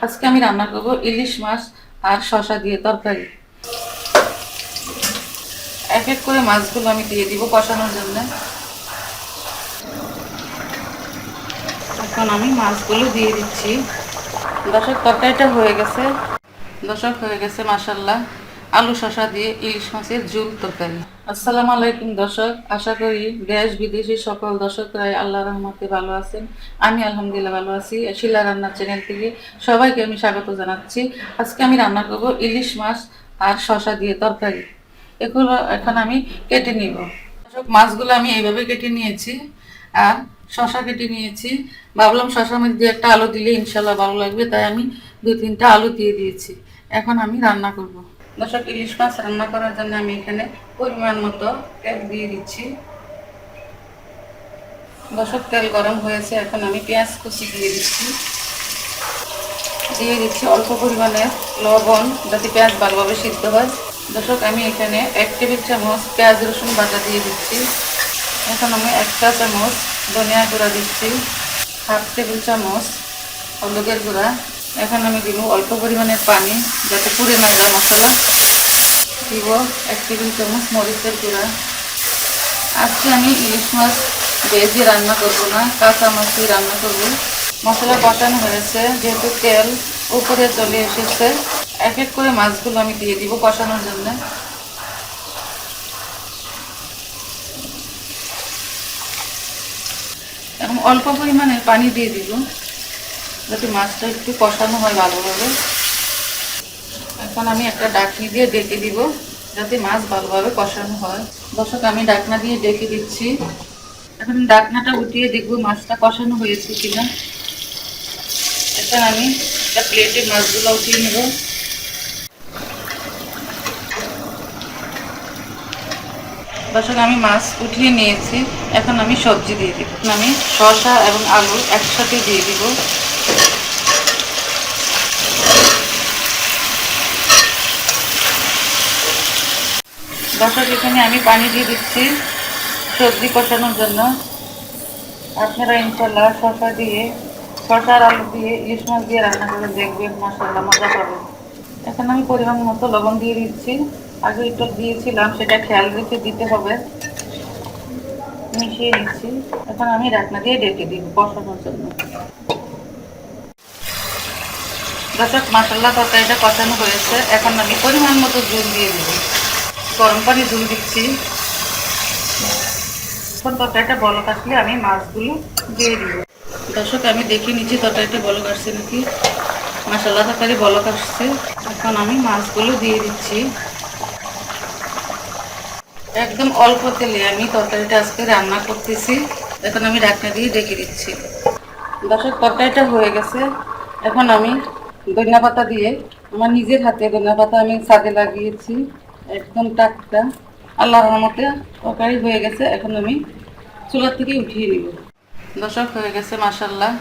আজকে আমি রান্না করব ইলিশ মাছ আর শসা দিয়ে তরকারি। এক এক করে মাছগুলো আমি দিয়ে দিব কষানোর জন্য। এখন আমি মাছগুলো দিয়ে দিচ্ছি। দর্শক, তরকারিটা হয়ে গেছে। মাশাআল্লাহ, আলু শসা দিয়ে ইলিশ মাছের ঝোল তরকারি। আসসালামু আলাইকুম দর্শক, আশা করি দেশ বিদেশি সকল দর্শকরাই আল্লাহর রহমতে ভালো আছেন। আমি আলহামদুলিল্লাহ ভালো আছি। শিলা রান্নার চ্যানেল থেকে সবাইকে আমি স্বাগত জানাচ্ছি। আজকে আমি রান্না করব ইলিশ মাছ আর শসা দিয়ে তরকারি। এগুলো এখন আমি কেটে নিব। দর্শক, মাছগুলো আমি এইভাবে কেটে নিয়েছি আর শসা কেটে নিয়েছি। ভাবলাম শসার মধ্যে একটা আলু দিলে ইনশাল্লাহ ভালো লাগবে, তাই আমি 2-3টা আলু দিয়ে দিয়েছি। এখন আমি রান্না করব। দর্শক, ইলিশ মাছ রান্না করার জন্য আমি এখানে পরিমাণ মতো তেল দিয়ে দিচ্ছি। দর্শক, তেল গরম হয়েছে, এখন আমি পেঁয়াজ কুচি দিয়ে দিচ্ছি। অল্প পরিমাণে লবণ, যাতে পেঁয়াজ ভালোভাবে সিদ্ধ হয়। দর্শক, আমি এখানে 1 টেবিল চামচ পেঁয়াজ রসুন বাটা দিয়ে দিচ্ছি। এখন আমি 1 চা চামচ ধনিয়া গুঁড়া দিচ্ছি, 1/2 টেবিল চামচ হলুদের গুঁড়া। এখন আমি দিব অল্প পরিমাণের পানি, যাতে পুড়ে না যায় মশলা। দিব 1 টেবিল চামচ মরিচের গুঁড়া। আজকে আমি ইলিশ মাছ ভেজে রান্না করবো না, কাঁচা মাছই রান্না করবো। মশলা কষানো হয়েছে, যেহেতু তেল উপরে চলে এসেছে, এক এক করে মাছগুলো আমি দিয়ে দিব কষানোর জন্য। এখন অল্প পরিমাণে পানি দিয়ে দিব, যাতে মাছটা একটু কষানো হয় ভালোভাবে। এখন আমি একটা ঢাকনি দিয়ে ডেকে দিব, যাতে মাছ ভালোভাবে কষানো হয়। দর্শক, আমি ঢাকনা দিয়ে ডেকে দিচ্ছি। এখন ঢাকনাটা উঠিয়ে দেখবো মাছটা কষানো হয়েছে কিনা। এখন আমি একটা প্লেটে মাছগুলো উঠিয়ে নেব। দর্শক, আমি মাছ উঠিয়ে নিয়েছি। এখন আমি সবজি দিয়ে দিব। আমি শসা এবং আলু একসাথে দিয়ে দিব। দর্শক, এখানে আমি পানি দিয়ে দিচ্ছি সবজি কষানোর জন্য। আপনারা ইনশাল্লাহ শসা আর আলু দিয়ে ইলিশ মাছ দিয়ে রান্না করে দেখবেন, মাশাআল্লাহ মজা পাবেন। এখন আমি পরিমাণ মতো লবণ দিয়ে দিচ্ছি। আগে একটু দিয়েছিলাম, সেটা খেয়াল রেখে দিতে হবে। মিশিয়ে নিচ্ছি। এখন আমি ঢাকনা দিয়ে ডেকে দিব কষানোর জন্য। দর্শক, মাশাআল্লাহ তরকারিটা কষানো হয়েছে। এখন আমি পরিমাণ মতো ঝোল দিয়ে দেব। গরম পানি ঝোল দিচ্ছি। এখন তরকারিটা বলক আসলে আমি মাছগুলো দিয়ে দিব। দর্শক, আমি দেখে নিচ্ছি তরকারিটা বলক আসছে নাকি। মাশাআল্লাহ তরকারি বলক আসছে। এখন আমি মাছগুলো দিয়ে দিচ্ছি। একদম অল্প তেলে আমি তরকারিটা আজকে রান্না করতেছি। এখন আমি ঢাকনা দিয়ে ডেকে দিচ্ছি। দর্শক, তরকারিটা হয়ে গেছে। এখন আমি ধনিয়া পাতা দিয়ে, আমার নিজের হাতে ধনিয়া পাতা আমি ছাদে লাগিয়েছি, একদম টাটকা। আল্লাহর রহমতে তরকারি হয়ে গেছে। এখন আমি চুলা থেকে উঠিয়ে নিব। দর্শক, হয়ে গেছে মাশাআল্লাহ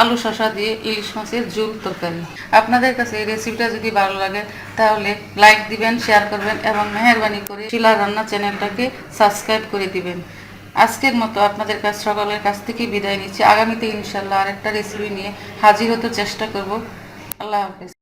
আলু শসা দিয়ে ইলিশ মাছের ঝোল তরকারি। আপনাদের কাছে এই রেসিপিটা যদি ভালো লাগে তাহলে লাইক দিবেন, শেয়ার করবেন এবং মেহেরবানি করে শিলা রান্না চ্যানেলটাকে সাবস্ক্রাইব করে দিবেন। আজকের মতো আপনাদের সকলের কাছ থেকে বিদায় নিচ্ছি। আগামীতে ইনশাল্লাহ আরেকটা রেসিপি নিয়ে হাজির হতে চেষ্টা করব। আল্লাহ হাফেজ।